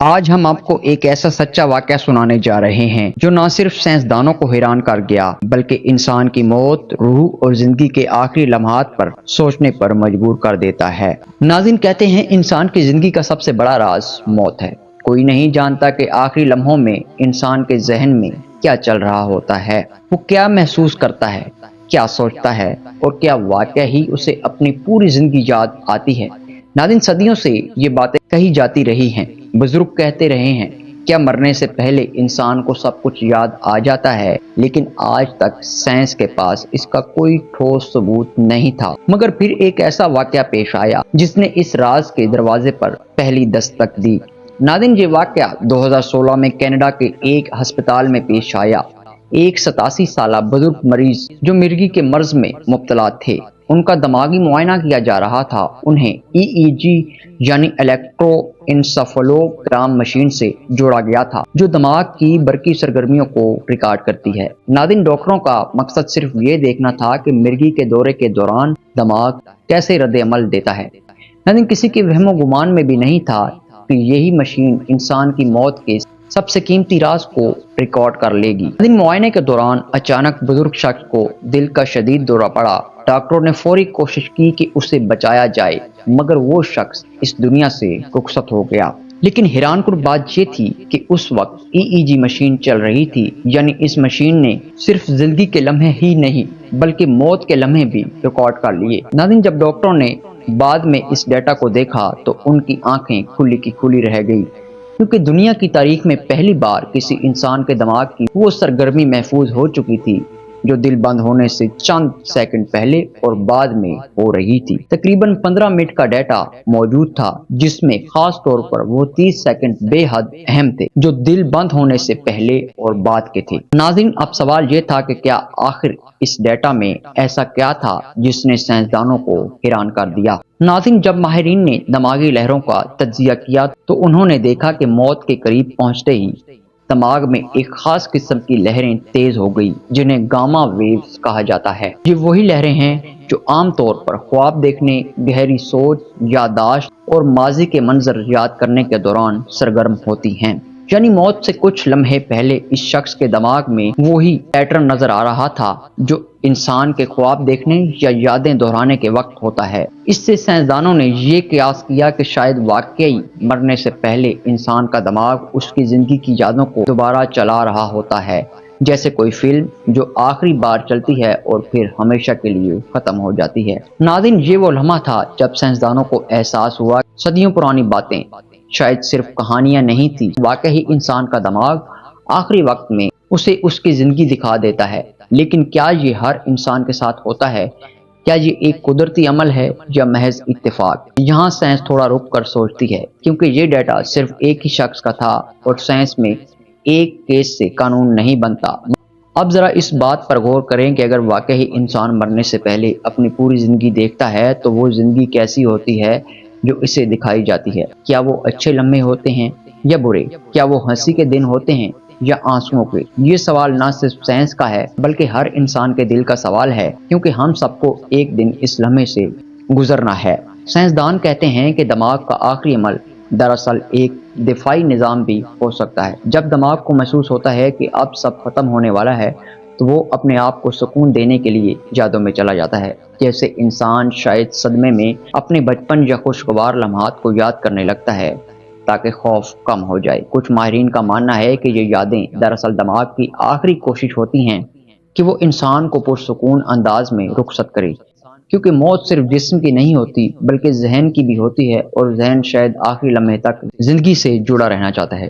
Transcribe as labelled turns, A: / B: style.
A: آج ہم آپ کو ایک ایسا سچا واقعہ سنانے جا رہے ہیں جو نہ صرف سائنسدانوں کو حیران کر گیا بلکہ انسان کی موت، روح اور زندگی کے آخری لمحات پر سوچنے پر مجبور کر دیتا ہے۔ ناظرین، کہتے ہیں انسان کی زندگی کا سب سے بڑا راز موت ہے۔ کوئی نہیں جانتا کہ آخری لمحوں میں انسان کے ذہن میں کیا چل رہا ہوتا ہے، وہ کیا محسوس کرتا ہے، کیا سوچتا ہے اور کیا واقعہ ہی اسے اپنی پوری زندگی یاد آتی ہے۔ ناظرین، صدیوں سے یہ باتیں کہی جاتی رہی ہیں، بزرگ کہتے رہے ہیں کیا مرنے سے پہلے انسان کو سب کچھ یاد آ جاتا ہے، لیکن آج تک سائنس کے پاس اس کا کوئی ٹھوس ثبوت نہیں تھا۔ مگر پھر ایک ایسا واقعہ پیش آیا جس نے اس راز کے دروازے پر پہلی دستک دی۔ ناظرین، یہ واقعہ 2016 میں کینیڈا کے ایک ہسپتال میں پیش آیا۔ ایک 87 سالہ بزرگ مریض جو مرگی کے مرض میں مبتلا تھے، ان کا دماغی معائنہ کیا جا رہا تھا۔ انہیں EEG یعنی الیکٹرو انسفالوگرام مشین سے جوڑا گیا تھا جو دماغ کی برقی سرگرمیوں کو ریکارڈ کرتی ہے۔ ناظرین، ڈاکٹروں کا مقصد صرف یہ دیکھنا تھا کہ مرگی کے دورے کے دوران دماغ کیسے رد عمل دیتا ہے۔ ناظرین، کسی کے وہم و گمان میں بھی نہیں تھا کہ یہی مشین انسان کی موت کے سب سے قیمتی راز کو ریکارڈ کر لے گی۔ ناظرین، معائنے کے دوران اچانک بزرگ شخص کو دل کا شدید دورہ پڑا۔ ڈاکٹروں نے فوری کوشش کی کہ اسے بچایا جائے، مگر وہ شخص اس دنیا سے رخصت ہو گیا۔ لیکن حیران کن بات یہ تھی کہ اس وقت EEG مشین چل رہی تھی، یعنی اس مشین نے صرف زندگی کے لمحے ہی نہیں بلکہ موت کے لمحے بھی ریکارڈ کر لیے۔ ناظرین، جب ڈاکٹروں نے بعد میں اس ڈیٹا کو دیکھا تو ان کی آنکھیں کھلی کی کھلی رہ گئی، کیونکہ دنیا کی تاریخ میں پہلی بار کسی انسان کے دماغ کی وہ سرگرمی محفوظ ہو چکی تھی جو دل بند ہونے سے چند سیکنڈ پہلے اور بعد میں ہو رہی تھی۔ تقریباً 15 منٹ کا ڈیٹا موجود تھا، جس میں خاص طور پر وہ 30 سیکنڈ بے حد اہم تھے جو دل بند ہونے سے پہلے اور بعد کے تھے۔ ناظرین، اب سوال یہ تھا کہ کیا آخر اس ڈیٹا میں ایسا کیا تھا جس نے سائنسدانوں کو حیران کر دیا؟ ناظرین، جب ماہرین نے دماغی لہروں کا تجزیہ کیا تو انہوں نے دیکھا کہ موت کے قریب پہنچتے ہی دماغ میں ایک خاص قسم کی لہریں تیز ہو گئی جنہیں گاما ویوز کہا جاتا ہے۔ یہ وہی لہریں ہیں جو عام طور پر خواب دیکھنے، گہری سوچ، یادداشت اور ماضی کے منظر یاد کرنے کے دوران سرگرم ہوتی ہیں۔ یعنی موت سے کچھ لمحے پہلے اس شخص کے دماغ میں وہی پیٹرن نظر آ رہا تھا جو انسان کے خواب دیکھنے یا یادیں دہرانے کے وقت ہوتا ہے۔ اس سے سائنسدانوں نے یہ قیاس کیا کہ شاید واقعی مرنے سے پہلے انسان کا دماغ اس کی زندگی کی یادوں کو دوبارہ چلا رہا ہوتا ہے، جیسے کوئی فلم جو آخری بار چلتی ہے اور پھر ہمیشہ کے لیے ختم ہو جاتی ہے۔ ناظرین، یہ وہ لمحہ تھا جب سائنسدانوں کو احساس ہوا صدیوں پرانی باتیں شاید صرف کہانیاں نہیں تھی، واقعی انسان کا دماغ آخری وقت میں اسے اس کی زندگی دکھا دیتا ہے۔ لیکن کیا یہ ہر انسان کے ساتھ ہوتا ہے؟ کیا یہ ایک قدرتی عمل ہے یا محض اتفاق؟ یہاں سائنس تھوڑا رک کر سوچتی ہے، کیونکہ یہ ڈیٹا صرف ایک ہی شخص کا تھا اور سائنس میں ایک کیس سے قانون نہیں بنتا۔ اب ذرا اس بات پر غور کریں کہ اگر واقعی انسان مرنے سے پہلے اپنی پوری زندگی دیکھتا ہے تو وہ زندگی کیسی ہوتی ہے جو اسے دکھائی جاتی ہے؟ کیا وہ اچھے لمحے ہوتے ہیں یا برے؟ کیا وہ ہنسی کے دن ہوتے ہیں یا آنسوؤں کے؟ یہ سوال نہ صرف سائنس کا ہے بلکہ ہر انسان کے دل کا سوال ہے، کیونکہ ہم سب کو ایک دن اس لمحے سے گزرنا ہے۔ سائنسدان کہتے ہیں کہ دماغ کا آخری عمل دراصل ایک دفاعی نظام بھی ہو سکتا ہے۔ جب دماغ کو محسوس ہوتا ہے کہ اب سب ختم ہونے والا ہے تو وہ اپنے آپ کو سکون دینے کے لیے یادوں میں چلا جاتا ہے، جیسے انسان شاید صدمے میں اپنے بچپن یا خوشگوار لمحات کو یاد کرنے لگتا ہے تاکہ خوف کم ہو جائے۔ کچھ ماہرین کا ماننا ہے کہ یہ یادیں دراصل دماغ کی آخری کوشش ہوتی ہیں کہ وہ انسان کو پرسکون انداز میں رخصت کرے، کیونکہ موت صرف جسم کی نہیں ہوتی بلکہ ذہن کی بھی ہوتی ہے، اور ذہن شاید آخری لمحے تک زندگی سے جڑا رہنا چاہتا ہے۔